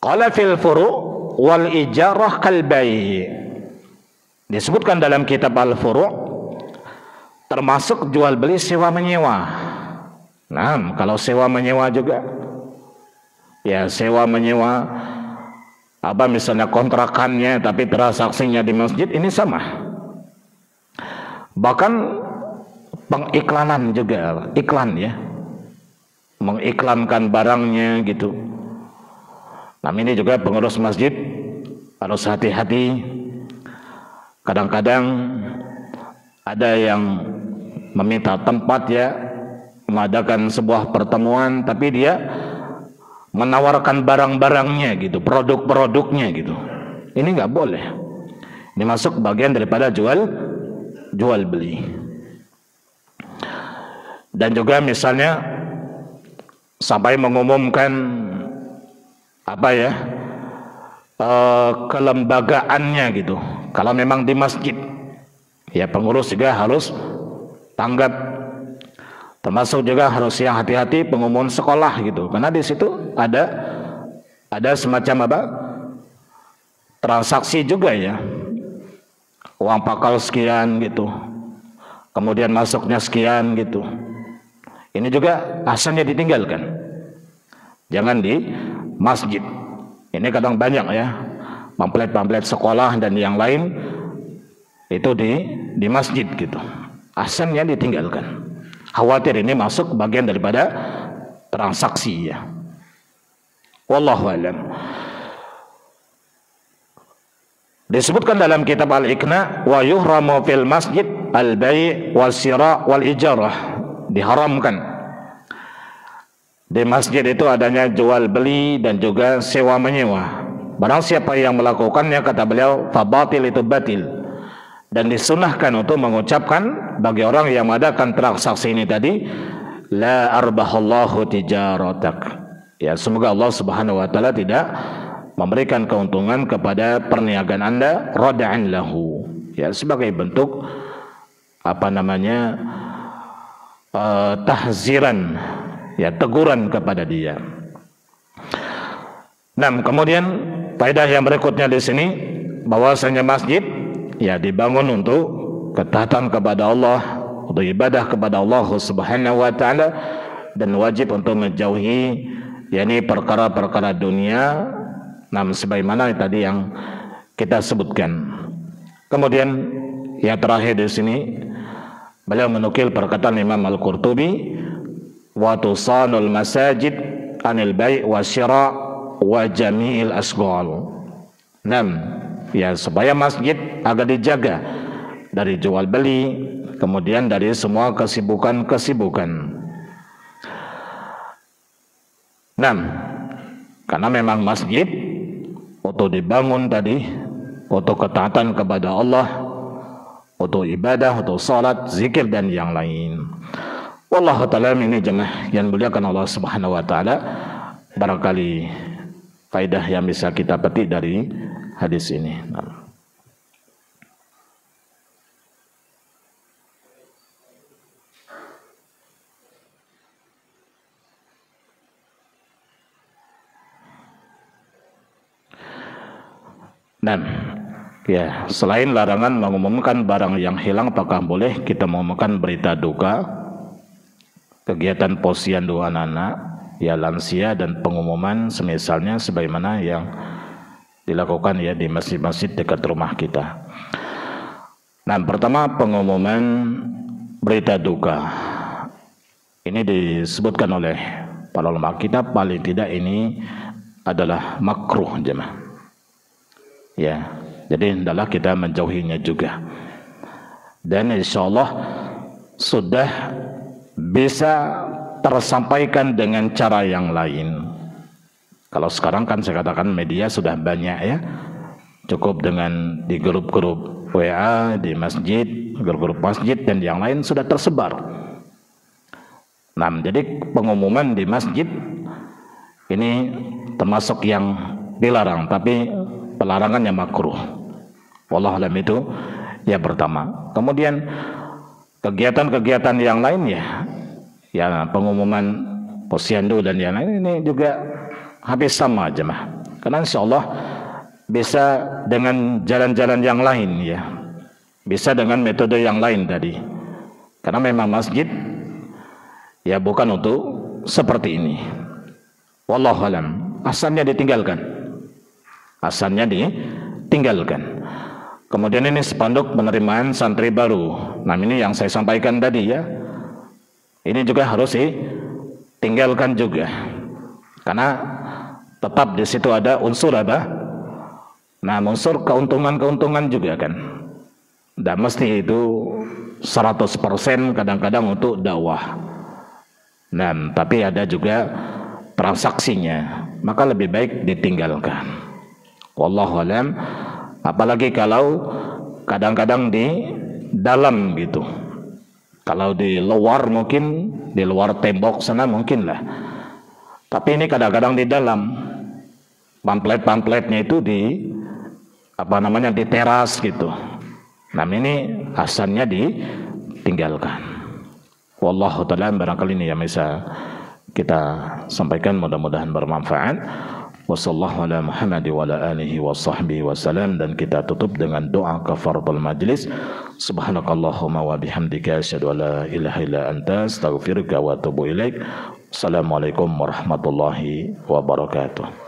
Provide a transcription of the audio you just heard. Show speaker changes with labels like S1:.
S1: Qala fil furu' wal ijarah kal bai'. Disebutkan dalam kitab Al-Furu' termasuk jual beli sewa menyewa. Nah, kalau sewa menyewa juga, ya sewa menyewa apa misalnya kontrakannya tapi transaksinya di masjid, ini sama. Bahkan pengiklanan juga, iklan ya, mengiklankan barangnya gitu. Nah, ini juga pengurus masjid harus hati-hati. Kadang-kadang ada yang meminta tempat ya, mengadakan sebuah pertemuan, tapi dia menawarkan barang-barangnya gitu, produk-produknya gitu. Ini nggak boleh. Ini masuk bagian daripada jual beli. Dan juga misalnya sampai mengumumkan apa ya, kelembagaannya gitu. Kalau memang di masjid, ya pengurus juga harus tanggap. Termasuk juga harus yang hati-hati pengumuman sekolah gitu, karena di situ ada semacam apa, transaksi juga ya, uang pakal sekian gitu, kemudian masuknya sekian gitu. Ini juga asalnya ditinggalkan, jangan di masjid. Ini kadang banyak ya, pamflet-pamflet sekolah dan yang lain itu di masjid gitu, asalnya ditinggalkan. Khawatir ini masuk bagian daripada transaksi ya. Wallahu a'lam. Disebutkan dalam kitab Al-Iqna, wa yuhramu fil masjid al-bai' wal-shira' wal-ijarah. Diharamkan di masjid itu adanya jual beli dan juga sewa menyewa. Barang siapa yang melakukannya, kata beliau, fa batil, itu batil. Dan disunahkan untuk mengucapkan bagi orang yang mengadakan transaksi ini tadi, la arbahallahu tijaratak. Ya, semoga Allah Subhanahu wa taala tidak memberikan keuntungan kepada perniagaan Anda, rada'an lahu. Ya, sebagai bentuk apa namanya? Tahziran, ya, teguran kepada dia. Nah, kemudian faedah yang berikutnya di sini, bahwasanya masjid ya dibangun untuk ketaatan kepada Allah, untuk ibadah kepada Allah Subhanahu wa taala, dan wajib untuk menjauhi yakni perkara-perkara dunia, sebagaimana tadi yang kita sebutkan. Kemudian yang terakhir di sini beliau menukil perkataan Imam Al-Qurtubi, wa tusanul masajid anil bai' wasyira' wa jami'il asghal. Ya, supaya masjid agar dijaga dari jual beli, kemudian dari semua kesibukan-kesibukan. Karena memang masjid untuk dibangun tadi untuk ketaatan kepada Allah, untuk ibadah, untuk salat, zikir dan yang lain. Wallahu ta'ala, ini jemaah yang muliakan Allah Subhanahu wa taala, barangkali faedah yang bisa kita petik dari hadis ini. Ya, selain larangan mengumumkan barang yang hilang, apakah boleh kita mengumumkan berita duka, kegiatan posyandu anak-anak, ya lansia, dan pengumuman semisalnya sebagaimana yang dilakukan ya di masjid-masjid dekat rumah kita. Pertama, pengumuman berita duka ini disebutkan oleh para ulama kita, paling tidak ini adalah makruh jemaah. Ya, jadi hendaklah kita menjauhinya juga. Dan insyaallah sudah bisa tersampaikan dengan cara yang lain. Kalau sekarang kan saya katakan media sudah banyak ya, cukup dengan di grup-grup WA, di masjid, grup-grup masjid dan yang lain sudah tersebar. Jadi pengumuman di masjid ini termasuk yang dilarang, tapi pelarangannya makruh. Wallahu a'lam, itu yang pertama. Kemudian kegiatan-kegiatan yang lain ya pengumuman posyandu dan yang lain ini juga habis sama jemaah. Karena insya Allah bisa dengan jalan-jalan yang lain ya, bisa dengan metode yang lain tadi. Karena memang masjid ya bukan untuk seperti ini. Wallahu alam. Asalnya ditinggalkan. Asalnya ditinggalkan. Kemudian ini spanduk penerimaan santri baru. Nah ini yang saya sampaikan tadi ya. Ini juga harus ditinggalkan juga. Karena tetap di situ ada unsur apa? Nah unsur keuntungan-keuntungan juga kan. Dan mesti itu 100% kadang-kadang untuk dakwah. Nah tapi ada juga transaksinya. Maka lebih baik ditinggalkan. Wallahu alam. Apalagi kalau kadang-kadang di dalam gitu. Kalau di luar mungkin, di luar tembok sana mungkin lah. Tapi ini kadang-kadang di dalam. Pamflet-pamfletnya itu di di teras gitu. Nah ini asalnya ditinggalkan. Wallahu ta'ala, barangkali ini yang bisa kita sampaikan, mudah-mudahan bermanfaat. Wassallallahu ala Muhammad wa ala alihi wa sahbihi wasallam. Dan kita tutup dengan doa kafaratul majlis. Subhanakallahumma wa bihamdika asyhadu an la ilaha illa anta astaghfiruka wa atubu ilaik. Assalamualaikum warahmatullahi wabarakatuh.